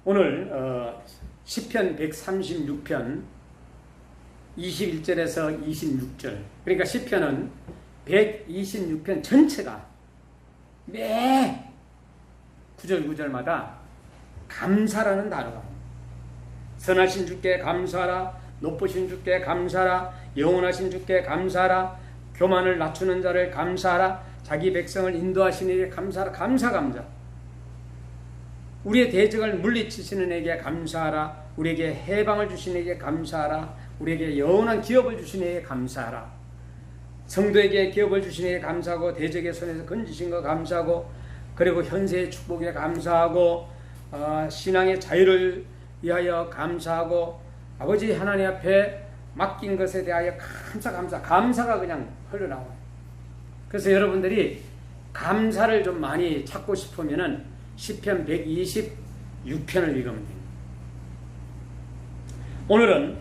오늘 시편 136편 21절에서 26절, 그러니까 시편은 126편 전체가 매 구절마다 감사라는 단어가, 선하신 주께 감사하라, 높으신 주께 감사하라, 영원하신 주께 감사하라, 교만을 낮추는 자를 감사하라, 자기 백성을 인도하시는 이에게 감사하라. 감사. 우리의 대적을 물리치시는 이에게 감사하라, 우리에게 해방을 주시는 이에게 감사하라, 우리에게 영원한 기업을 주시는 이에게 감사하라. 성도에게 기업을 주시는 이에게 감사하고, 대적의 손에서 건지신 거 감사하고, 그리고 현세의 축복에 감사하고, 신앙의 자유를 위하여 감사하고, 아버지 하나님 앞에 맡긴 것에 대하여 감사가 그냥 흘러나와요. 그래서 여러분들이 감사를 좀 많이 찾고 싶으면은 시편 126편을 읽으면 됩니다. 오늘은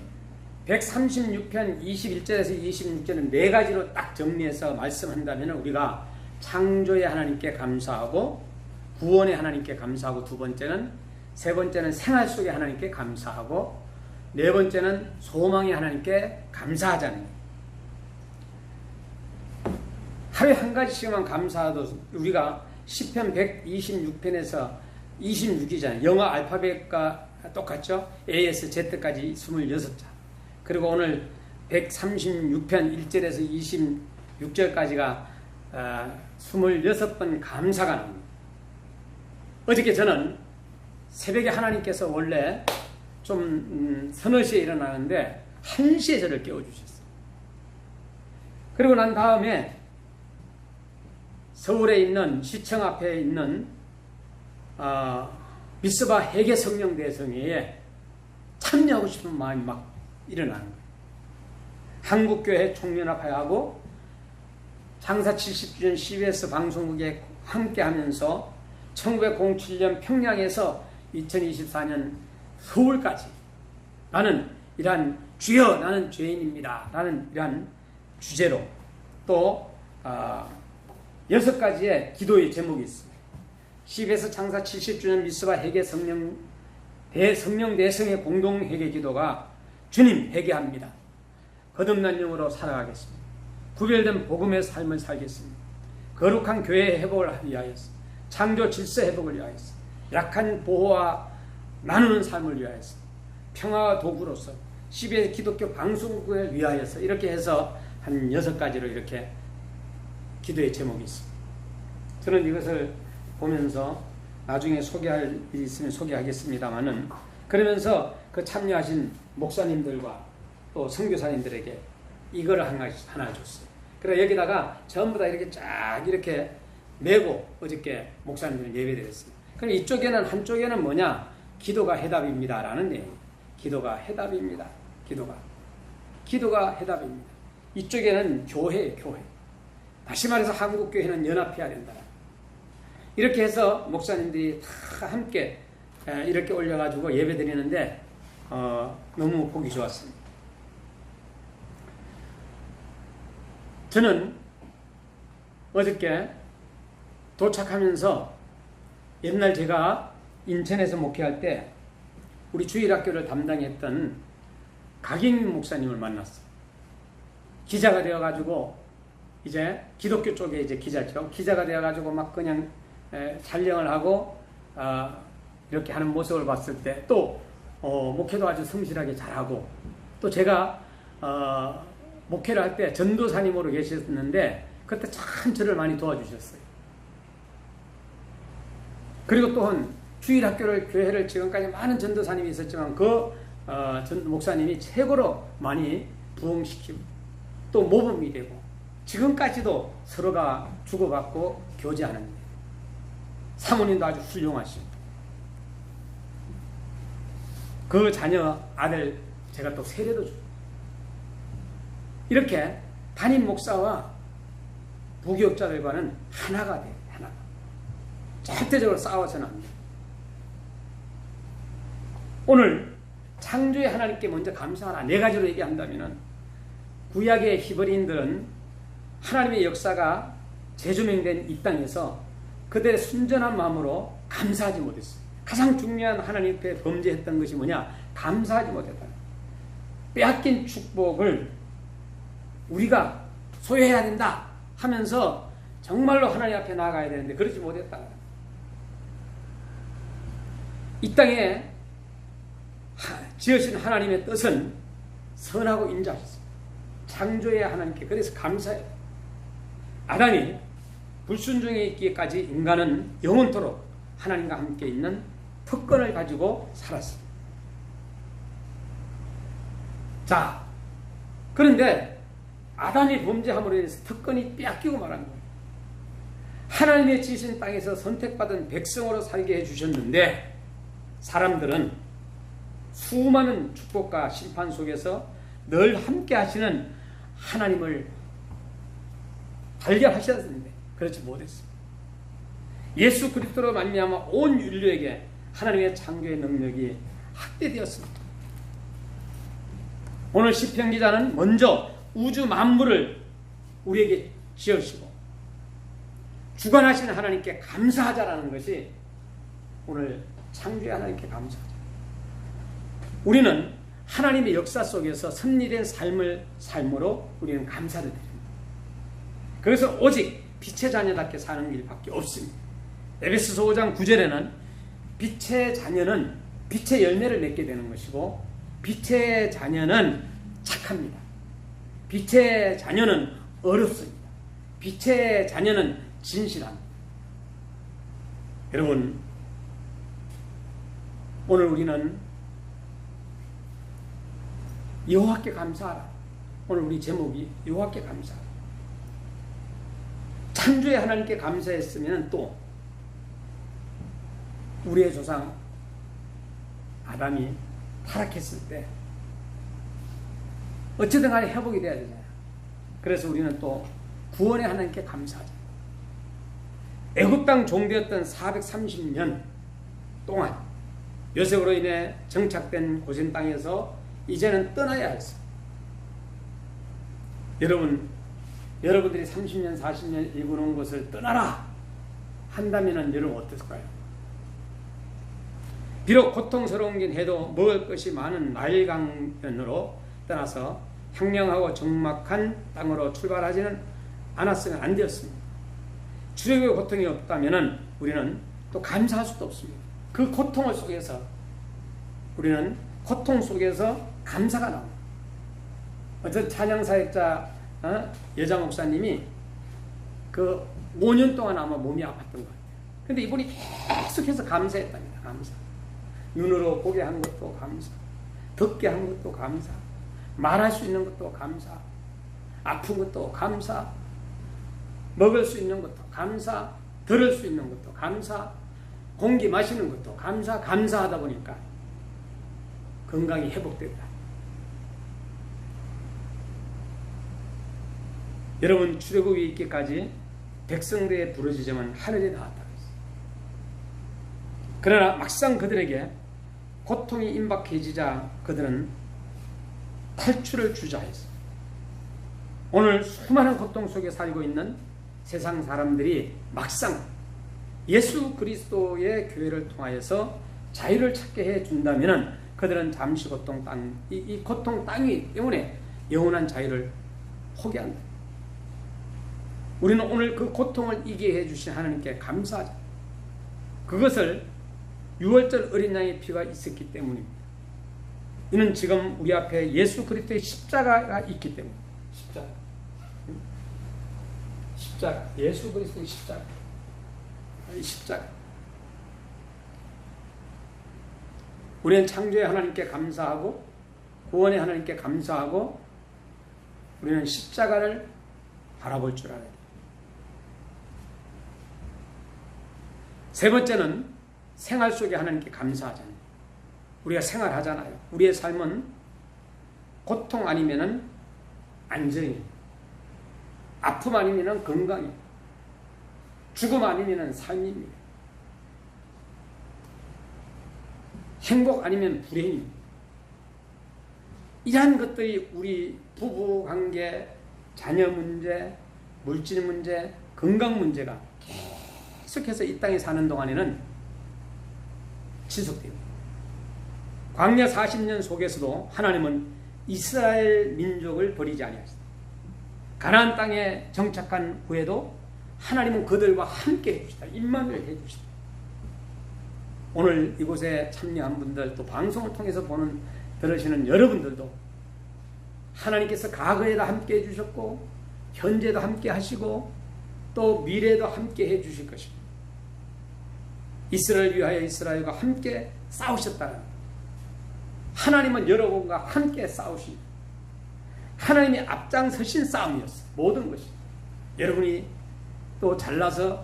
136편 21절에서 26절은 네 가지로 딱 정리해서 말씀한다면 우리가 창조의 하나님께 감사하고, 구원의 하나님께 감사하고, 세 번째는 생활 속의 하나님께 감사하고, 네 번째는 소망의 하나님께 감사하자는 거예요. 하루에 한 가지씩만 감사하도 우리가 시편 126편에서 26이잖아요. 영어 알파벳과 똑같죠? A에서 Z까지 26자. 그리고 오늘 136편 1절에서 26절까지가 26번 감사가 나옵니다. 어저께 저는 새벽에 하나님께서 원래 좀 서너 시에 일어나는데 1시에 저를 깨워주셨어요. 그리고 난 다음에 서울에 있는 시청 앞에 있는 미스바 회계 성령 대성회에 참여하고 싶은 마음이 막 일어나는 거예요. 한국교회 총연합회하고 장사 70주년 CBS 방송국에 함께하면서 1907년 평양에서 2024년 서울까지 나는 이러한 주여 나는 죄인입니다 라는 이러한 주제로 또 6가지의 기도의 제목이 있습니다. CBS 창사 70주년 미스바 회계 성령 대성의 공동 회개 기도가 주님 회개합니다. 거듭난 영으로 살아가겠습니다. 구별된 복음의 삶을 살겠습니다. 거룩한 교회의 회복을 위하여서, 창조 질서 회복을 위하여서, 약한 보호와 나누는 삶을 위하여서, 평화와 도구로서, CBS 기독교 방송국을 위하여서, 이렇게 해서 한 6가지로 이렇게 기도의 제목이 있습니다. 저는 이것을 보면서 나중에 소개할 일이 있으면 소개하겠습니다만은, 그러면서 그 참여하신 목사님들과 또 선교사님들에게 이거를 하나 줬어요. 그래서 여기다가 전부 다 이렇게 쫙 이렇게 메고 어저께 목사님들 예배드렸습니다. 그럼 이쪽에는, 한쪽에는 뭐냐? 기도가 해답입니다 라는 내용. 기도가 해답입니다. 기도가 해답입니다. 이쪽에는 교회예요, 교회. 다시 말해서 한국교회는 연합해야 된다. 이렇게 해서 목사님들이 다 함께 이렇게 올려가지고 예배 드리는데 너무 보기 좋았습니다. 저는 어저께 도착하면서 옛날 제가 인천에서 목회할 때 우리 주일학교를 담당했던 각인 목사님을 만났어요. 기자가 되어가지고 이제 기독교 쪽에 이제 기자죠. 기자가 되어가지고 막 그냥 촬영을 하고 이렇게 하는 모습을 봤을 때 또 목회도 아주 성실하게 잘하고, 또 제가 목회를 할 때 전도사님으로 계셨는데 그때 참 저를 많이 도와주셨어요. 그리고 또한 주일학교를, 교회를 지금까지 많은 전도사님이 있었지만 그 목사님이 최고로 많이 부흥시키고 또 모범이 되고 지금까지도 서로가 주고받고 교제하는 거예요. 사모님도 아주 훌륭하시고, 그 자녀 아들 제가 또 세례도 주고, 이렇게 담임 목사와 부교육자들과는 하나가 돼요. 하나가. 절대적으로 싸워서는 안 돼요. 오늘 창조의 하나님께 먼저 감사하라 4가지로 얘기한다면, 구약의 히브리인들은 하나님의 역사가 재조명된 이 땅에서 그들의 순전한 마음으로 감사하지 못했어요. 가장 중요한 하나님 앞에 범죄했던 것이 뭐냐? 감사하지 못했다. 빼앗긴 축복을 우리가 소유해야 된다 하면서 정말로 하나님 앞에 나아가야 되는데 그러지 못했다. 이 땅에 지으신 하나님의 뜻은 선하고 인자하셨습니다. 창조의 하나님께 그래서 감사해요. 아담이 불순종에 있기까지 인간은 영원토록 하나님과 함께 있는 특권을 가지고 살았습니다. 자, 그런데 아담이 범죄함으로 인해서 특권이 빼앗기고 말한 거예요. 하나님의 지으신 땅에서 선택받은 백성으로 살게 해주셨는데 사람들은 수많은 축복과 심판 속에서 늘 함께 하시는 하나님을 발견하셨는데 그렇지 못했습니다. 예수 그리스도로 말미암아 온 인류에게 하나님의 창조의 능력이 확대되었습니다. 오늘 시편 기자는 먼저 우주 만물을 우리에게 지으시고 주관하시는 하나님께 감사하자라는 것이 오늘 창조의 하나님께 감사하자. 우리는 하나님의 역사 속에서 섭리된 삶으로 우리는 감사를 드립니다. 그래서 오직 빛의 자녀답게 사는 일밖에 없습니다. 에베소서 5장 9절에는 빛의 자녀는 빛의 열매를 맺게 되는 것이고 빛의 자녀는 착합니다. 빛의 자녀는 어렵습니다. 빛의 자녀는 진실합니다. 여러분, 오늘 우리는 여호와께 감사하라. 오늘 우리 제목이 여호와께 감사하라. 창조의 하나님께 감사했으면 또 우리의 조상 아담이 타락했을 때 어쨌든 간에 회복이 돼야 되잖아요. 그래서 우리는 또 구원의 하나님께 감사하자. 애굽 땅 종되었던 430년 동안 요셉으로 인해 정착된 고센 땅에서 이제는 떠나야 했어. 여러분들이 30년 40년 일구는 것을 떠나라 한다면 여러분 어땠을까요? 비록 고통스러운긴 해도 먹을 것이 많은 나일 강변으로 떠나서 황량하고 적막한 땅으로 출발하지는 않았으면 안 되었습니다. 출애굽의 고통이 없다면 우리는 또 감사할 수도 없습니다. 그 고통을 속에서 우리는 고통 속에서 감사가 나옵니다. 어떤 찬양사역자 여자 목사님이 그 5년 동안 아마 몸이 아팠던 것 같아요. 근데 이분이 계속해서 감사했답니다. 감사. 눈으로 보게 한 것도 감사. 듣게 한 것도 감사. 말할 수 있는 것도 감사. 아픈 것도 감사. 먹을 수 있는 것도 감사. 들을 수 있는 것도 감사. 공기 마시는 것도 감사. 감사하다 보니까 건강이 회복된다. 여러분, 출애굽이 있기까지 백성들의 부르짖음은 하늘에 닿았다고 했어요. 그러나 막상 그들에게 고통이 임박해지자 그들은 탈출을 주자 했어요. 오늘 수많은 고통 속에 살고 있는 세상 사람들이 막상 예수 그리스도의 교회를 통하여서 자유를 찾게 해준다면 그들은 잠시 고통 땅, 이 고통 땅이 때문에 영원한 자유를 포기한다. 우리는 오늘 그 고통을 이기게 해주신 하나님께 감사하자. 그것을 6월절 어린 양의 피가 있었기 때문입니다. 이는 지금 우리 앞에 예수 그리스도의 십자가가 있기 때문에 십자가 예수 그리스도의 십자가 우리는 창조의 하나님께 감사하고 구원의 하나님께 감사하고 우리는 십자가를 바라볼 줄 알아야 돼요. 세 번째는 생활 속에 하나님께 감사하잖아요. 우리가 생활하잖아요. 우리의 삶은 고통 아니면은 안정이, 아픔 아니면은 건강이, 죽음 아니면은 삶입니다. 행복 아니면 불행입니다. 이러한 것들이 우리 부부 관계, 자녀 문제, 물질 문제, 건강 문제가 계속해서 이 땅에 사는 동안에는 지속되고 광야 40년 속에서도 하나님은 이스라엘 민족을 버리지 아니하셨다. 가나안 땅에 정착한 후에도 하나님은 그들과 함께 해주시다. 임만을 해주시다. 오늘 이곳에 참여한 분들 또 방송을 통해서 들으시는 여러분들도 하나님께서 과거에도 함께 해주셨고 현재도 함께 하시고 또 미래도 함께 해주실 것입니다. 이스라엘을 위하여 이스라엘과 함께 싸우셨다는 하나님은 여러분과 함께 싸우십니다. 하나님이 앞장서신 싸움이었어요. 모든 것이. 여러분이 또 잘나서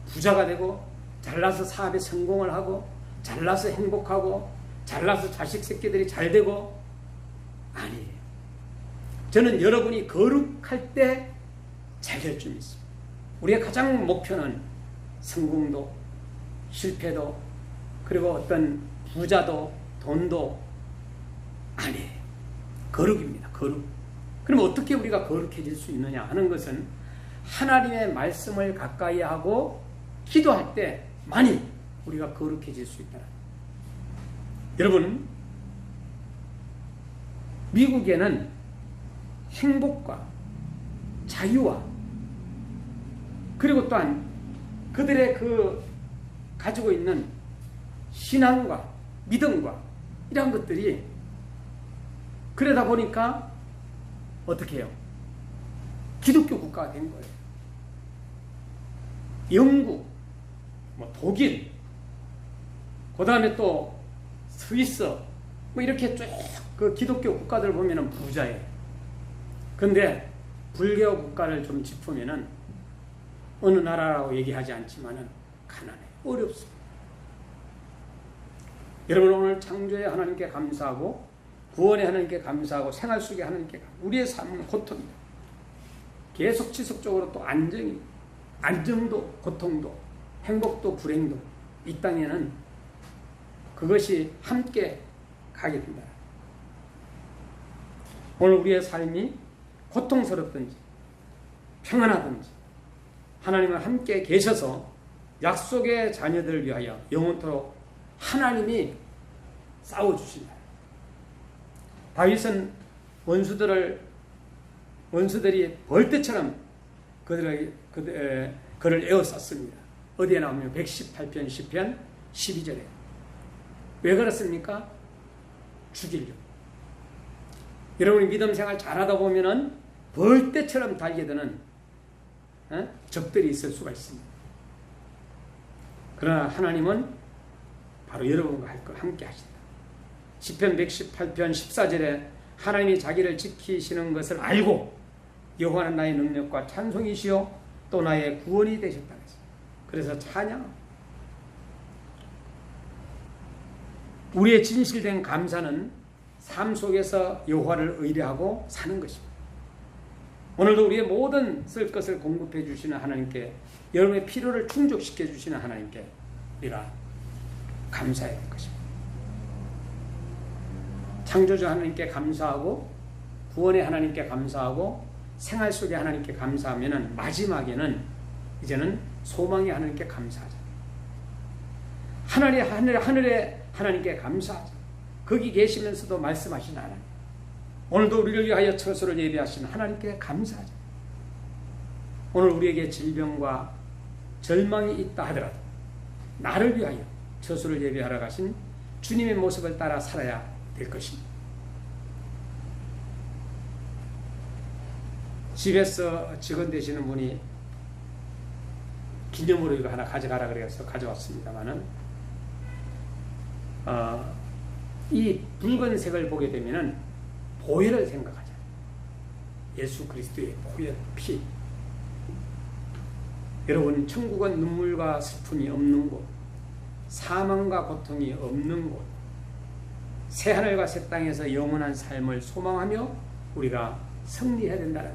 부자가 되고 잘나서 사업에 성공을 하고 잘나서 행복하고 잘나서 자식 새끼들이 잘 되고 아니에요. 저는 여러분이 거룩할 때 잘 될 줄 믿습니다. 우리의 가장 목표는 성공도 실패도 그리고 어떤 부자도 돈도 아니에요. 거룩입니다. 거룩. 그럼 어떻게 우리가 거룩해질 수 있느냐 하는 것은 하나님의 말씀을 가까이 하고 기도할 때만이 우리가 거룩해질 수 있다. 여러분, 미국에는 행복과 자유와 그리고 또한 그들의 가지고 있는 신앙과 믿음과 이런 것들이 그러다 보니까 어떻게 해요? 기독교 국가가 된 거예요. 영국, 독일, 그 다음에 또 스위스, 이렇게 쭉 그 기독교 국가들 보면은 부자예요. 근데 불교 국가를 좀 짚으면은 어느 나라라고 얘기하지 않지만은 가난해, 어렵습니다. 여러분 오늘 창조의 하나님께 감사하고 구원의 하나님께 감사하고 생활 속에 하나님께 우리의 삶은 고통이다. 계속 지속적으로 또 안정도 고통도 행복도 불행도 이 땅에는 그것이 함께 가게 된다. 오늘 우리의 삶이 고통스럽든지 평안하든지 하나님은 함께 계셔서 약속의 자녀들을 위하여 영원토록 하나님이 싸워주신다. 다윗은 원수들이 벌떼처럼 그를 에워쌌습니다. 어디에 나오면 118편 10편 12절에. 왜 그렇습니까? 죽이려고. 여러분이 믿음 생활 잘하다 보면은 벌떼처럼 달려드는 적들이 있을 수가 있습니다. 그러나 하나님은 바로 여러분과 함께 하신다. 시편 118편 14절에 하나님이 자기를 지키시는 것을 알고 여호와는 나의 능력과 찬송이시요 또 나의 구원이 되셨다. 그래서 찬양. 우리의 진실된 감사는 삶 속에서 여호와를 의뢰하고 사는 것입니다. 오늘도 우리의 모든 쓸 것을 공급해 주시는 하나님께 여러분의 필요를 충족시켜 주시는 하나님께 우리가 감사해야 할 것입니다. 창조주 하나님께 감사하고 구원의 하나님께 감사하고 생활 속에 하나님께 감사하면은 마지막에는 이제는 소망의 하나님께 감사하자. 하늘에 하나님께 감사하자. 거기 계시면서도 말씀하신 하나님. 오늘도 우리를 위하여 처소를 예비하신 하나님께 감사하자. 오늘 우리에게 질병과 절망이 있다 하더라도 나를 위하여 처소를 예비하러 가신 주님의 모습을 따라 살아야 될 것입니다. 집에서 직원 되시는 분이 기념으로 이거 하나 가져가라 그래서 가져왔습니다만은 이 붉은색을 보게 되면은 보혈을 생각하잖아요. 예수 그리스도의 보혈, 피. 여러분, 천국은 눈물과 슬픔이 없는 곳, 사망과 고통이 없는 곳, 새 하늘과 새 땅에서 영원한 삶을 소망하며 우리가 승리해야 된다는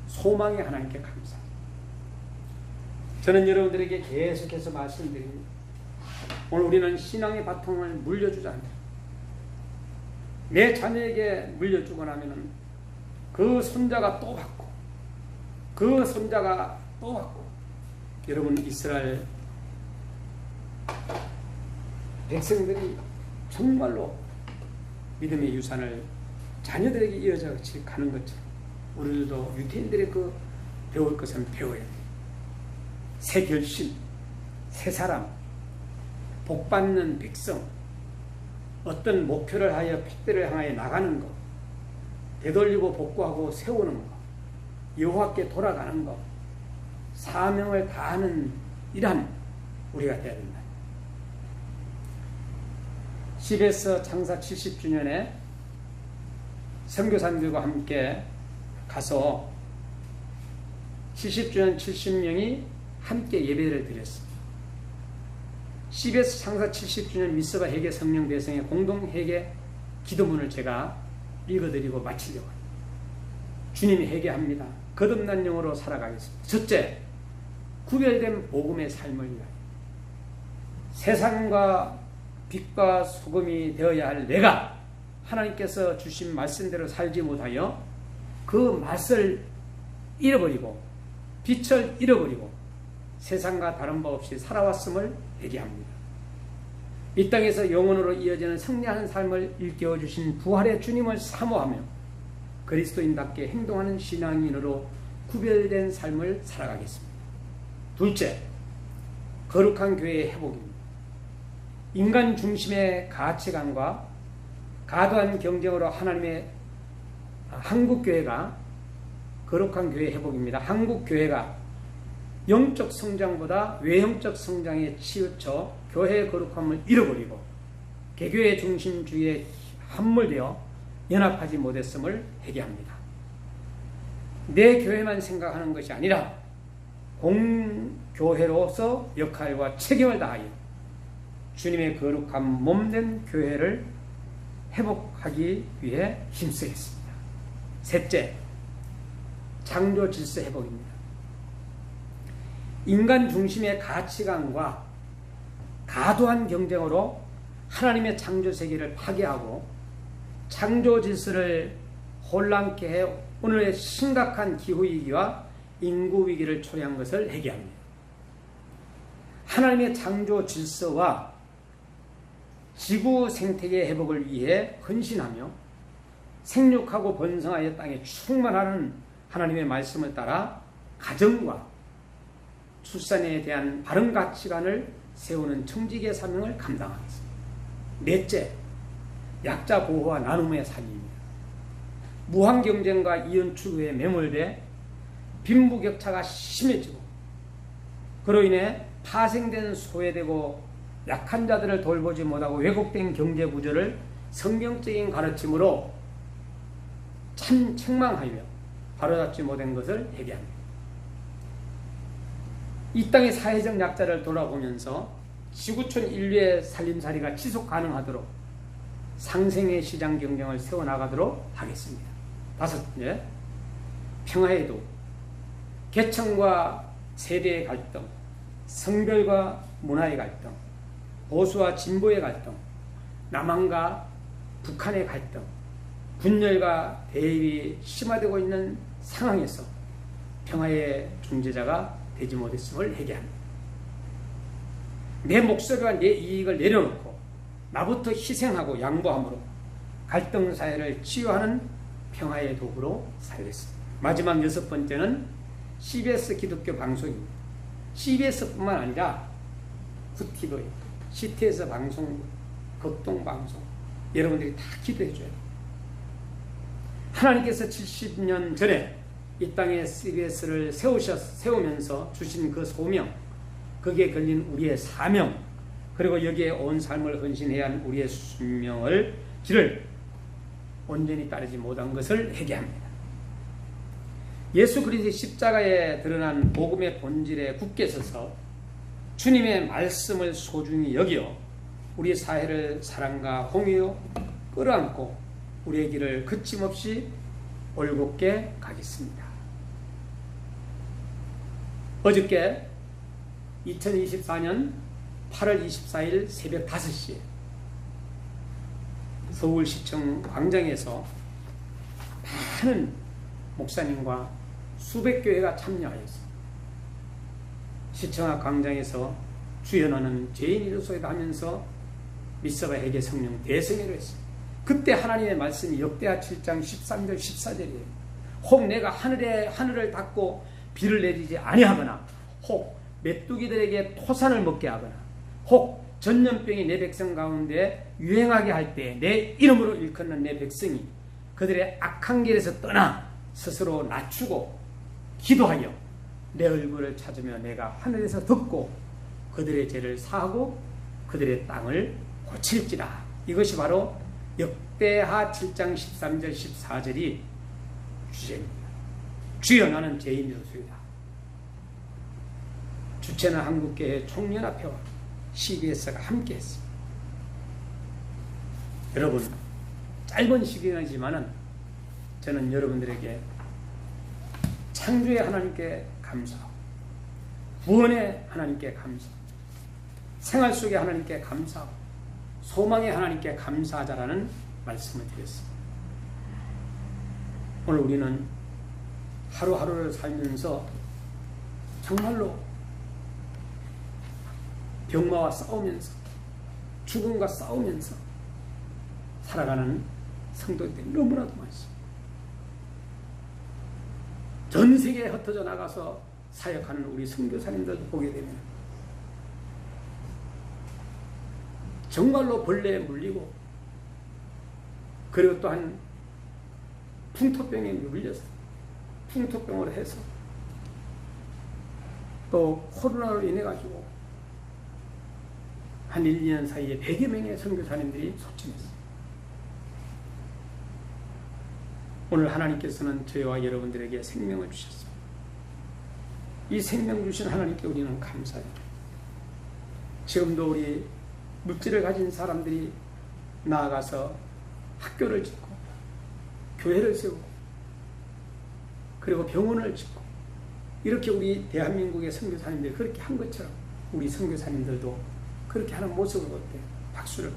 소망의 하나님께 감사합니다. 저는 여러분들에게 계속해서 말씀드립니다. 오늘 우리는 신앙의 바통을 물려주지 않다. 내 자녀에게 물려주고 나면은 그 손자가 또 받고 그 손자가 또 받고. 여러분, 이스라엘 백성들이 정말로 믿음의 유산을 자녀들에게 이어져 가는 것처럼 우리들도 유태인들의 그 배울 것은 배워야 돼요. 새 결심, 새 사람, 복받는 백성, 어떤 목표를 하여 핏대를 향하여 나가는 것, 되돌리고 복구하고 세우는 것, 여호와께 돌아가는 것, 사명을 다하는 일한 우리가 되어야 된다. 시베스 창사 70주년에 선교사님들과 함께 가서 70주년 70명이 함께 예배를 드렸습니다. 시베스 창사 70주년 미스바 회개 성령 대성의 공동 회개 기도문을 제가 읽어드리고 마치려고 합니다. 주님이 회개합니다. 거듭난 영으로 살아가겠습니다. 첫째, 구별된 복음의 삶을 위하여 세상과 빛과 소금이 되어야 할 내가 하나님께서 주신 말씀대로 살지 못하여 그 맛을 잃어버리고 빛을 잃어버리고 세상과 다른 바 없이 살아왔음을 회개합니다. 이 땅에서 영원으로 이어지는 승리하는 삶을 일깨워 주신 부활의 주님을 사모하며 그리스도인답게 행동하는 신앙인으로 구별된 삶을 살아가겠습니다. 둘째, 거룩한 교회의 회복입니다. 인간 중심의 가치관과 과도한 경쟁으로 하나님의 한국교회가 거룩한 교회 회복입니다. 한국교회가 영적 성장보다 외형적 성장에 치우쳐 교회의 거룩함을 잃어버리고 개교의 중심주의에 함몰되어 연합하지 못했음을 회개합니다. 내 교회만 생각하는 것이 아니라 공교회로서 역할과 책임을 다하여 주님의 거룩한 몸된 교회를 회복하기 위해 힘쓰겠습니다. 셋째, 창조 질서 회복입니다. 인간 중심의 가치관과 과도한 경쟁으로 하나님의 창조 세계를 파괴하고 창조 질서를 혼란케 해 오늘의 심각한 기후위기와 인구위기를 초래한 것을 회개합니다. 하나님의 창조 질서와 지구 생태계 회복을 위해 헌신하며 생육하고 번성하여 땅에 충만하는 하나님의 말씀을 따라 가정과 출산에 대한 바른 가치관을 세우는 청지기의 사명을 감당하겠습니다. 넷째, 약자 보호와 나눔의 삶입니다. 무한 경쟁과 이윤 추구에 매몰돼 빈부격차가 심해지고 그로 인해 파생된 소외되고 약한 자들을 돌보지 못하고 왜곡된 경제 구조를 성경적인 가르침으로 참 책망하며 바로잡지 못한 것을 회개합니다. 이 땅의 사회적 약자를 돌아보면서 지구촌 인류의 살림살이가 지속 가능하도록 상생의 시장 경쟁을 세워나가도록 하겠습니다. 다섯 번째, 평화의 도, 계층과 세대의 갈등, 성별과 문화의 갈등, 보수와 진보의 갈등, 남한과 북한의 갈등, 분열과 대립이 심화되고 있는 상황에서 평화의 중재자가 되지 못했음을 회개합니다. 내 목소리와 내 이익을 내려놓고 나부터 희생하고 양보함으로 갈등 사회를 치유하는 평화의 도구로 살겠습니다. 마지막 여섯 번째는 CBS 기독교 방송입니다. CBS뿐만 아니라 후티브이, CT에서 방송, 극동방송 여러분들이 다 기도해 줘요. 하나님께서 70년 전에 이 땅에 CBS를 세우면서 주신 그 소명, 거기에 걸린 우리의 사명, 그리고 여기에 온 삶을 헌신해야 하는 우리의 순명을 길을 온전히 따르지 못한 것을 회개합니다. 예수 그리스도의 십자가에 드러난 복음의 본질에 굳게 서서 주님의 말씀을 소중히 여겨 우리 사회를 사랑과 공유로 끌어안고 우리의 길을 거침없이 올곧게 가겠습니다. 어저께 2024년 8월 24일 새벽 5시에 서울시청 광장에서 많은 목사님과 수백 교회가 참여하였습니다. 시청 앞 광장에서 주연하는 죄인 일소이다 하면서 미스바 회개 성령 대성회를 했어요. 그때 하나님의 말씀이 역대하 7장 13절 14절이에요. 혹 내가 하늘을 닫고 비를 내리지 아니하거나 혹 메뚜기들에게 토산을 먹게 하거나 혹 전염병이 내 백성 가운데 유행하게 할 때 내 이름으로 일컫는 내 백성이 그들의 악한 길에서 떠나 스스로 낮추고 기도하여 내 얼굴을 찾으며 내가 하늘에서 듣고 그들의 죄를 사하고 그들의 땅을 고칠지라. 이것이 바로 역대하 7장 13절 14절이 주제입니다. 주여 나는 죄인이로소이다. 주체는 한국교회 총연합회와 CBS가 함께했습니다. 여러분, 짧은 시간이지만은 저는 여러분들에게 창조의 하나님께 감사하고 구원의 하나님께 감사하고 생활 속의 하나님께 감사하고 소망의 하나님께 감사하자라는 말씀을 드렸습니다. 오늘 우리는 하루하루를 살면서 정말로 병마와 싸우면서 죽음과 싸우면서 살아가는 성도들이 너무나도 많습니다. 전 세계에 흩어져 나가서 사역하는 우리 선교사님들도 보게 되면 정말로 벌레에 물리고 그리고 또한 풍토병에 물려서 풍토병으로 해서 또 코로나로 인해 가지고 한 1, 2년 사이에 100여 명의 선교사님들이 소침했어요. 오늘 하나님께서는 저희와 여러분들에게 생명을 주셨습니다. 이 생명 주신 하나님께 우리는 감사해요. 지금도 우리 물질을 가진 사람들이 나아가서 학교를 짓고 교회를 세우고 그리고 병원을 짓고 이렇게 우리 대한민국의 선교사님들이 그렇게 한 것처럼 우리 선교사님들도 그렇게 하는 모습을 볼 때 박수를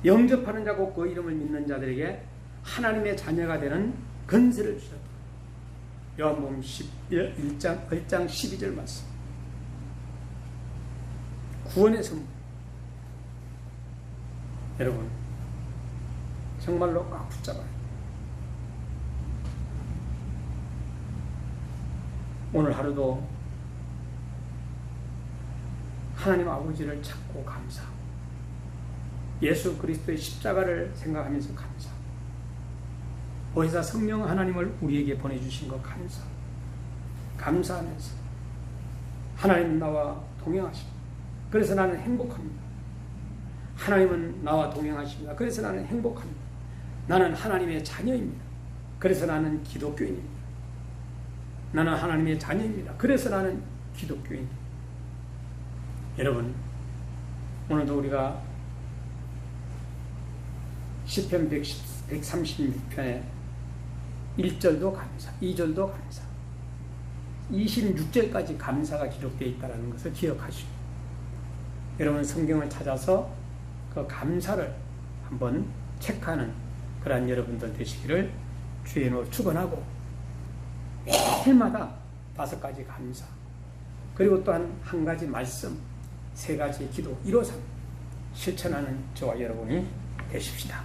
영접하는 자고 그 이름을 믿는 자들에게 하나님의 자녀가 되는 건세를 주셨다. 요한복음 1장 12절 말씀. 구원의 선물. 여러분 정말로 꽉 붙잡아요. 오늘 하루도 하나님 아버지를 찾고 감사하고 예수 그리스도의 십자가를 생각하면서 감사하고 보혜사 성령 하나님을 우리에게 보내주신 것 감사하면서 하나님은 나와 동행하십니다. 그래서 나는 행복합니다. 하나님은 나와 동행하십니다. 그래서 나는 행복합니다. 나는 하나님의 자녀입니다. 그래서 나는 기독교인입니다. 나는 하나님의 자녀입니다. 그래서 나는 기독교인입니다. 여러분, 오늘도 우리가 시편 136편에 1절도 감사, 2절도 감사, 26절까지 감사가 기록되어 있다는 것을 기억하시고 여러분 성경을 찾아서 그 감사를 한번 체크하는 그러한 여러분들 되시기를 주의 이름으로 축원하고 매일마다 5가지 감사 그리고 또한 한 가지 말씀 3가지 기도 1호삼 실천하는 저와 여러분이 되십시다.